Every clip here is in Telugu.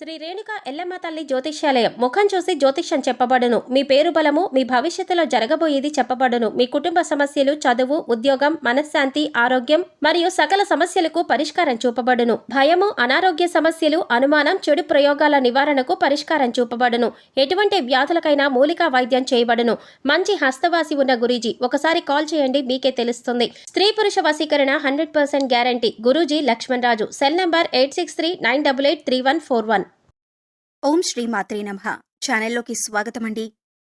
శ్రీ రేణుక ఎల్లమ్మ తల్లి జ్యోతిష్యాలయం ముఖం చూసి జ్యోతిష్యం చెప్పబడును. మీ పేరు బలము, మీ భవిష్యత్తులో జరగబోయేది చెప్పబడును. మీ కుటుంబ సమస్యలు, చదువు, ఉద్యోగం, మనశ్శాంతి, ఆరోగ్యం మరియు సకల సమస్యలకు పరిష్కారం చూపబడును. భయము, అనారోగ్య సమస్యలు, అనుమానం, చెడు ప్రయోగాల నివారణకు పరిష్కారం చూపబడును. ఎటువంటి వ్యాధులకైనా మూలికా వైద్యం చేయబడును. మంచి హస్తవాసి ఉన్న గురూజీ, ఒకసారి కాల్ చేయండి, మీకే తెలుస్తుంది. స్త్రీ పురుష వశీకరణ 100% guarantee. Guruji Lakshman Raju. Cell number 8639883141. ఓం శ్రీ మాత్రే నమః. ఛానల్లోకి స్వాగతమండి.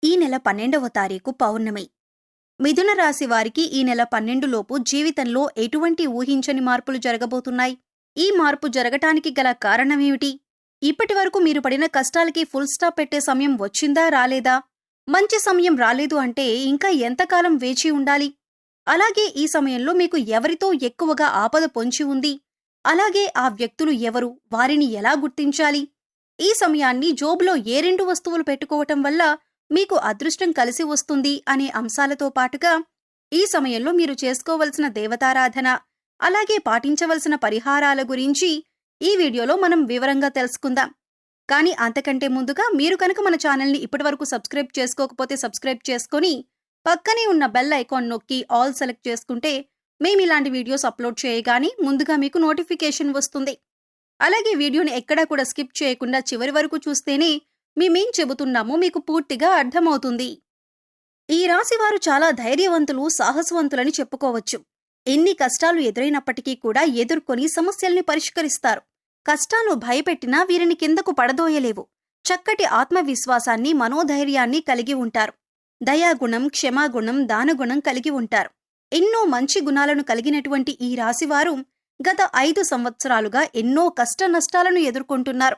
ఈ నెల 12వ తారీఖు పౌర్ణమి. మిథున రాశి వారికి ఈ నెల 12 లోపు జీవితంలో ఎటువంటి ఊహించని మార్పులు జరగబోతున్నాయి. ఈ మార్పు జరగటానికి గల కారణమేమిటి? ఇప్పటి వరకు మీరు పడిన కష్టాలకి ఫుల్ స్టాప్ పెట్టే సమయం వచ్చిందా రాలేదా? మంచి సమయం రాలేదు అంటే ఇంకా ఎంతకాలం వేచి ఉండాలి? అలాగే ఈ సమయంలో మీకు ఎవరితో ఎక్కువగా ఆపద పొంచి ఉంది? అలాగే ఆ వ్యక్తులు ఎవరు? వారిని ఎలా గుర్తించాలి? ఈ సమయాన్ని జోబులో ఏ 2 వస్తువులు పెట్టుకోవటం వల్ల మీకు అదృష్టం కలిసి వస్తుంది అనే అంశాలతో పాటుగా ఈ సమయంలో మీరు చేసుకోవలసిన దేవతారాధన, అలాగే పాటించవలసిన పరిహారాల గురించి ఈ వీడియోలో మనం వివరంగా తెలుసుకుందాం. కానీ అంతకంటే ముందుగా మీరు కనుక మన ఛానల్ని ఇప్పటివరకు సబ్స్క్రైబ్ చేసుకోకపోతే సబ్స్క్రైబ్ చేసుకొని పక్కనే ఉన్న బెల్ ఐకాన్ నొక్కి ఆల్ సెలెక్ట్ చేసుకుంటే మేము ఇలాంటి వీడియోస్ అప్లోడ్ చేయగానే ముందుగా మీకు నోటిఫికేషన్ వస్తుంది. అలాగే వీడియోని ఎక్కడా కూడా స్కిప్ చేయకుండా చివరి వరకు చూస్తేనే మేమేం చెబుతున్నామో మీకు పూర్తిగా అర్థమవుతుంది. ఈ రాశివారు చాలా ధైర్యవంతులు, సాహసవంతులని చెప్పుకోవచ్చు. ఎన్ని కష్టాలు ఎదురైనప్పటికీ కూడా ఎదుర్కొని సమస్యల్ని పరిష్కరిస్తారు. కష్టాలు భయపెట్టినా వీరిని కిందకు పడదోయలేవు. చక్కటి ఆత్మవిశ్వాసాన్ని, మనోధైర్యాన్ని కలిగి ఉంటారు. దయాగుణం, క్షమాగుణం, దానగుణం కలిగి ఉంటారు. ఎన్నో మంచి గుణాలను కలిగినటువంటి ఈ రాశివారు గత 5 సంవత్సరాలుగా ఎన్నో కష్ట నష్టాలను ఎదుర్కొంటున్నారు.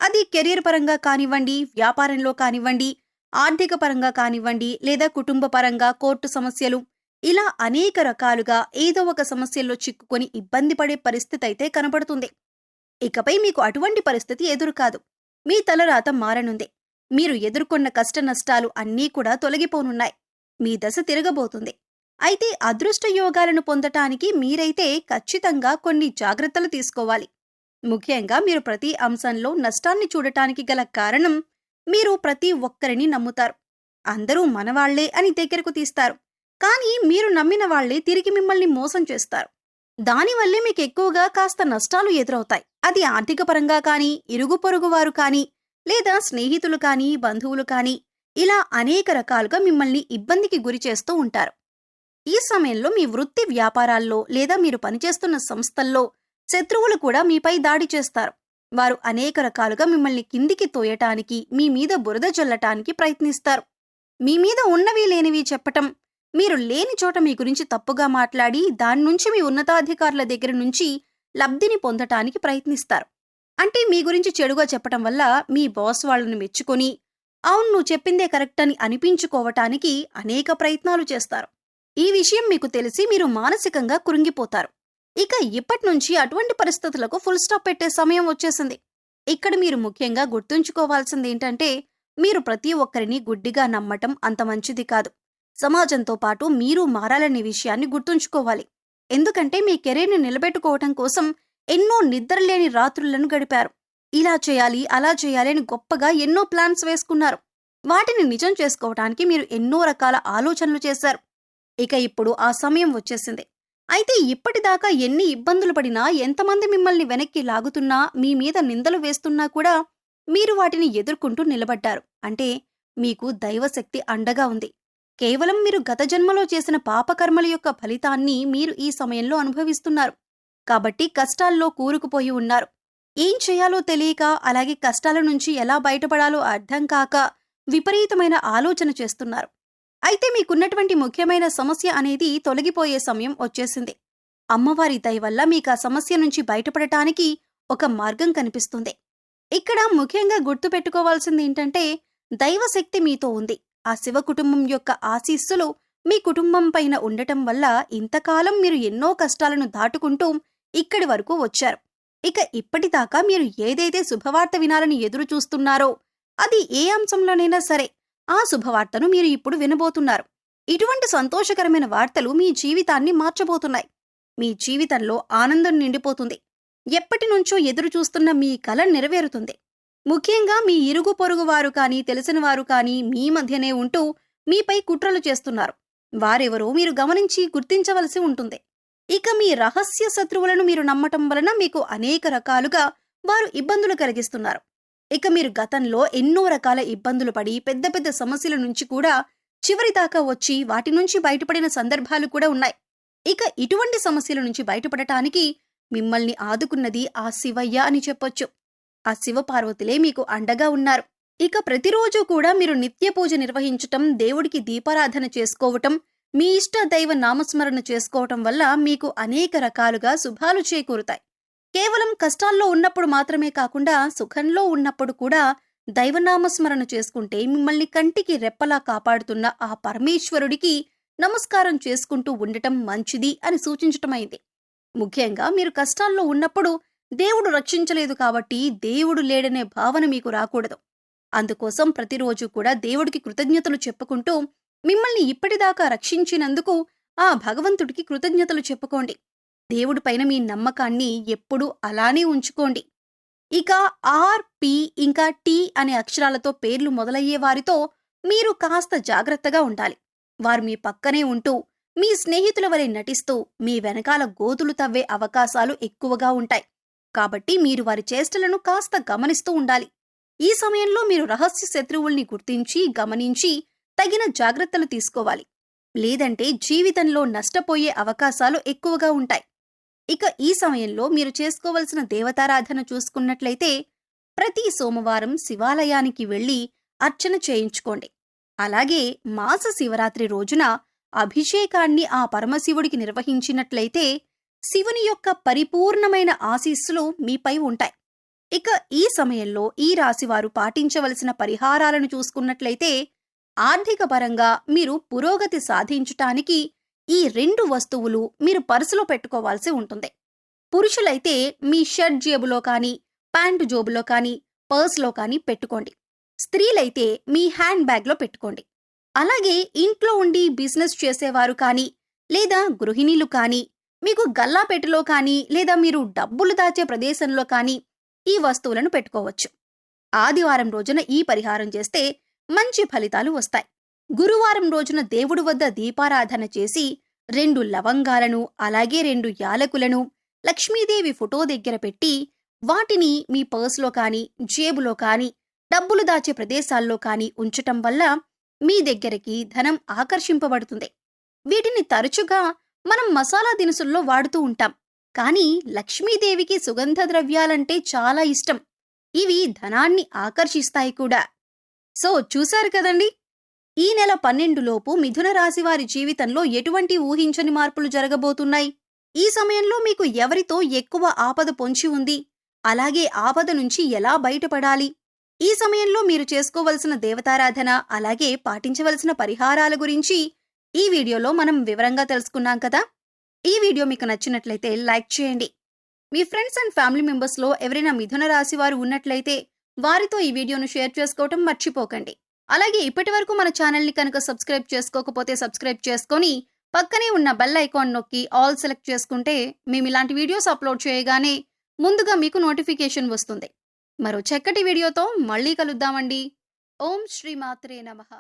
అది కెరీర్ పరంగా కానివ్వండి, వ్యాపారంలో కానివ్వండి, ఆర్థిక పరంగా కానివ్వండి, లేదా కుటుంబ పరంగా, కోర్టు సమస్యలు, ఇలా అనేక రకాలుగా ఏదో ఒక సమస్యల్లో చిక్కుకొని ఇబ్బంది పడే పరిస్థితి అయితే కనబడుతుంది. ఇకపై మీకు అటువంటి పరిస్థితి ఎదురు కాదు. మీ తలరాత మారనుంది. మీరు ఎదుర్కొన్న కష్ట నష్టాలు అన్నీ కూడా తొలగిపోనున్నాయి. మీ దశ తిరగబోతుంది. అయితే అదృష్ట యోగాలను పొందటానికి మీరైతే ఖచ్చితంగా కొన్ని జాగ్రత్తలు తీసుకోవాలి. ముఖ్యంగా మీరు ప్రతి అంశంలో నష్టాన్ని చూడటానికి గల కారణం మీరు ప్రతి ఒక్కరిని నమ్ముతారు. అందరూ మనవాళ్లే అని దగ్గరకు తీస్తారు. కానీ మీరు నమ్మిన వాళ్లే తిరిగి మిమ్మల్ని మోసం చేస్తారు. దానివల్లే మీకు ఎక్కువగా కాస్త నష్టాలు ఎదురవుతాయి. అది ఆర్థిక పరంగా కానీ, ఇరుగు పొరుగు వారు కానీ, లేదా స్నేహితులు కానీ, బంధువులు కానీ, ఇలా అనేక రకాలుగా మిమ్మల్ని ఇబ్బందికి గురి చేస్తూ ఉంటారు. ఈ సమయంలో మీ వృత్తి వ్యాపారాల్లో లేదా మీరు పనిచేస్తున్న సంస్థల్లో శత్రువులు కూడా మీపై దాడి చేస్తారు. వారు అనేక రకాలుగా మిమ్మల్ని కిందికి తోయటానికి, మీ మీద బురద జల్లటానికి ప్రయత్నిస్తారు. మీ మీద ఉన్నవి లేనివి చెప్పటం, మీరు లేని చోట మీ గురించి తప్పుగా మాట్లాడి దాన్నుంచి మీ ఉన్నతాధికారుల దగ్గర నుంచి లబ్ధిని పొందటానికి ప్రయత్నిస్తారు. అంటే మీ గురించి చెడుగా చెప్పటం వల్ల మీ బాస్ వాళ్లను మెచ్చుకొని, అవును నువ్వు చెప్పిందే కరెక్ట్ అని అనిపించుకోవటానికి అనేక ప్రయత్నాలు చేస్తారు. ఈ విషయం మీకు తెలిసి మీరు మానసికంగా కృంగిపోతారు. ఇక ఇప్పటినుంచి అటువంటి పరిస్థితులకు ఫుల్ స్టాప్ పెట్టే సమయం వచ్చేసింది. ఇక్కడ మీరు ముఖ్యంగా గుర్తుంచుకోవాల్సింది ఏంటంటే, మీరు ప్రతి ఒక్కరిని గుడ్డిగా నమ్మటం అంత మంచిది కాదు. సమాజంతో పాటు మీరు మారాలనే విషయాన్ని గుర్తుంచుకోవాలి. ఎందుకంటే మీ కెరీర్ని నిలబెట్టుకోవటం కోసం ఎన్నో నిద్రలేని రాత్రులను గడిపారు. ఇలా చేయాలి, అలా చేయాలి అని గొప్పగా ఎన్నో ప్లాన్స్ వేసుకున్నారు. వాటిని నిజం చేసుకోవటానికి మీరు ఎన్నో రకాల ఆలోచనలు చేశారు. ఇక ఇప్పుడు ఆ సమయం వచ్చేసింది. అయితే ఇప్పటిదాకా ఎన్ని ఇబ్బందులు పడినా, ఎంతమంది మిమ్మల్ని వెనక్కి లాగుతున్నా, మీ మీద నిందలు వేస్తున్నా కూడా మీరు వాటిని ఎదుర్కొంటూ నిలబడ్డారు. అంటే మీకు దైవశక్తి అండగా ఉంది. కేవలం మీరు గత జన్మలో చేసిన పాపకర్మల యొక్క ఫలితాన్ని మీరు ఈ సమయంలో అనుభవిస్తున్నారు. కాబట్టి కష్టాల్లో కూరుకుపోయి ఉన్నారు. ఏం చేయాలో తెలియక, అలాగే కష్టాల నుంచి ఎలా బయటపడాలో అర్థం కాక విపరీతమైన ఆలోచన చేస్తున్నారు. అయితే మీకున్నటువంటి ముఖ్యమైన సమస్య అనేది తొలగిపోయే సమయం వచ్చేసింది. అమ్మవారి దయ వల్ల మీకు ఆ సమస్య నుంచి బయటపడటానికి ఒక మార్గం కనిపిస్తుంది. ఇక్కడ ముఖ్యంగా గుర్తుపెట్టుకోవాల్సింది ఏంటంటే, దైవశక్తి మీతో ఉంది. ఆ శివ కుటుంబం యొక్క ఆశీస్సులు మీ కుటుంబం పైన ఉండటం వల్ల ఇంతకాలం మీరు ఎన్నో కష్టాలను దాటుకుంటూ ఇక్కడి వరకు వచ్చారు. ఇక ఇప్పటిదాకా మీరు ఏదైతే శుభవార్త వినాలని ఎదురు చూస్తున్నారో, అది ఏ అంశంలోనైనా సరే ఆ శుభవార్తను మీరు ఇప్పుడు వినబోతున్నారు. ఇటువంటి సంతోషకరమైన వార్తలు మీ జీవితాన్ని మార్చబోతున్నాయి. మీ జీవితంలో ఆనందం నిండిపోతుంది. ఎప్పటినుంచో ఎదురు చూస్తున్న మీ కల నెరవేరుతుంది. ముఖ్యంగా మీ ఇరుగు పొరుగు వారు కానీ తెలిసిన వారు కానీ మీ మధ్యనే ఉంటూ మీపై కుట్రలు చేస్తున్నారు. వారెవరో మీరు గమనించి గుర్తించవలసి ఉంటుంది. ఇక మీ రహస్య శత్రువులను మీరు నమ్మటం వలన మీకు అనేక రకాలుగా వారు ఇబ్బందులు కలిగిస్తున్నారు. ఇక మీరు గతంలో ఎన్నో రకాల ఇబ్బందులు పడి పెద్ద పెద్ద సమస్యల నుంచి కూడా చివరి దాకా వచ్చి వాటి నుంచి బయటపడిన సందర్భాలు కూడా ఉన్నాయి. ఇక ఇటువంటి సమస్యల నుంచి బయటపడటానికి మిమ్మల్ని ఆదుకున్నది ఆ శివయ్య అని చెప్పొచ్చు. ఆ శివపార్వతులే మీకు అండగా ఉన్నారు. ఇక ప్రతిరోజు కూడా మీరు నిత్య పూజ నిర్వహించటం, దేవుడికి దీపారాధన చేసుకోవటం, మీ ఇష్ట దైవ నామస్మరణ చేసుకోవటం వల్ల మీకు అనేక రకాలుగా శుభాలు చేకూరుతాయి. కేవలం కష్టాల్లో ఉన్నప్పుడు మాత్రమే కాకుండా సుఖంలో ఉన్నప్పుడు కూడా దైవనామస్మరణ చేసుకుంటే మిమ్మల్ని కంటికి రెప్పలా కాపాడుతున్న ఆ పరమేశ్వరుడికి నమస్కారం చేసుకుంటూ ఉండటం మంచిది అని సూచించటమైంది. ముఖ్యంగా మీరు కష్టాల్లో ఉన్నప్పుడు దేవుడు రక్షించలేదు కాబట్టి దేవుడు లేడనే భావన మీకు రాకూడదు. అందుకోసం ప్రతిరోజు కూడా దేవుడికి కృతజ్ఞతలు చెప్పుకుంటూ మిమ్మల్ని ఇప్పటిదాకా రక్షించినందుకు ఆ భగవంతుడికి కృతజ్ఞతలు చెప్పుకోండి. దేవుడిపైన మీ నమ్మకాన్ని ఎప్పుడూ అలానే ఉంచుకోండి. ఇక ఆర్, పి ఇంకా టి అనే అక్షరాలతో పేర్లు మొదలయ్యే వారితో మీరు కాస్త జాగ్రత్తగా ఉండాలి. వారు మీ పక్కనే ఉంటూ మీ స్నేహితుల వలె నటిస్తూ మీ వెనకాల గోతులు తవ్వే అవకాశాలు ఎక్కువగా ఉంటాయి. కాబట్టి మీరు వారి చేష్టలను కాస్త గమనిస్తూ ఉండాలి. ఈ సమయంలో మీరు రహస్య శత్రువుల్ని గుర్తించి గమనించి తగిన జాగ్రత్తలు తీసుకోవాలి. లేదంటే జీవితంలో నష్టపోయే అవకాశాలు ఎక్కువగా ఉంటాయి. ఇక ఈ సమయంలో మీరు చేసుకోవలసిన దేవతారాధన చూసుకున్నట్లయితే ప్రతి సోమవారం శివాలయానికి వెళ్లి అర్చన చేయించుకోండి. అలాగే మాస శివరాత్రి రోజున అభిషేకాన్ని ఆ పరమశివుడికి నిర్వహించినట్లయితే శివుని యొక్క పరిపూర్ణమైన ఆశీస్సులు మీపై ఉంటాయి. ఇక ఈ సమయంలో ఈ రాశివారు పాటించవలసిన పరిహారాలను చూసుకున్నట్లయితే ఆర్థిక పరంగా మీరు పురోగతి సాధించటానికి ఈ 2 వస్తువులు మీరు పర్సులో పెట్టుకోవాల్సి ఉంటుంది. పురుషులైతే మీ షర్ట్ జేబులో కానీ ప్యాంటు జోబులో కానీ పర్స్లో కానీ పెట్టుకోండి. స్త్రీలైతే మీ హ్యాండ్ బ్యాగ్లో పెట్టుకోండి. అలాగే ఇంట్లో ఉండి బిజినెస్ చేసేవారు కానీ లేదా గృహిణీలు కానీ మీకు గల్లాపెట్టెలో కానీ లేదా మీరు డబ్బులు దాచే ప్రదేశంలో కానీ ఈ వస్తువులను పెట్టుకోవచ్చు. ఆదివారం రోజున ఈ పరిహారం చేస్తే మంచి ఫలితాలు వస్తాయి. గురువారం రోజున దేవుడి వద్ద దీపారాధన చేసి 2 లవంగాలను అలాగే 2 యాలకులను లక్ష్మీదేవి ఫోటో దగ్గర పెట్టి వాటిని మీ పర్సులో కానీ జేబులో కానీ డబ్బులు దాచే ప్రదేశాల్లో కానీ ఉంచటం వల్ల మీ దగ్గరికి ధనం ఆకర్షింపబడుతుంది. వీటిని తరచుగా మనం మసాలా దినుసుల్లో వాడుతూ ఉంటాం. కానీ లక్ష్మీదేవికి సుగంధ ద్రవ్యాలంటే చాలా ఇష్టం. ఇవి ధనాన్ని ఆకర్షిస్తాయి కూడా. సో చూశారు కదండి, ఈ నెల 12 లోపు మిథున రాశి వారి జీవితంలో ఎటువంటి ఊహించని మార్పులు జరగబోతున్నాయి. ఈ సమయంలో మీకు ఎవరితో ఎక్కువ ఆపద పొంచి ఉంది, అలాగే ఆపద నుంచి ఎలా బయటపడాలి, ఈ సమయంలో మీరు చేసుకోవలసిన దేవతారాధన అలాగే పాటించవలసిన పరిహారాల గురించి ఈ వీడియోలో మనం వివరంగా తెలుసుకున్నాం కదా. ఈ వీడియో మీకు నచ్చినట్లయితే లైక్ చేయండి. మీ ఫ్రెండ్స్ అండ్ ఫ్యామిలీ మెంబర్స్లో ఎవరైనా మిథున రాశి వారు ఉన్నట్లయితే వారితో ఈ వీడియోను షేర్ చేసుకోవటం మర్చిపోకండి. అలాగే ఇప్పటివరకు మన ఛానల్ని కనుక సబ్స్క్రైబ్ చేసుకోకపోతే సబ్స్క్రైబ్ చేసుకొని పక్కనే ఉన్న బెల్ ఐకాన్ నొక్కి ఆల్ సెలెక్ట్ చేసుకుంటే మేము ఇలాంటి వీడియోస్ అప్లోడ్ చేయగానే ముందుగా మీకు నోటిఫికేషన్ వస్తుంది. మరో చక్కటి వీడియోతో మళ్ళీ కలుద్దామండి. ఓం శ్రీ మాత్రే నమః.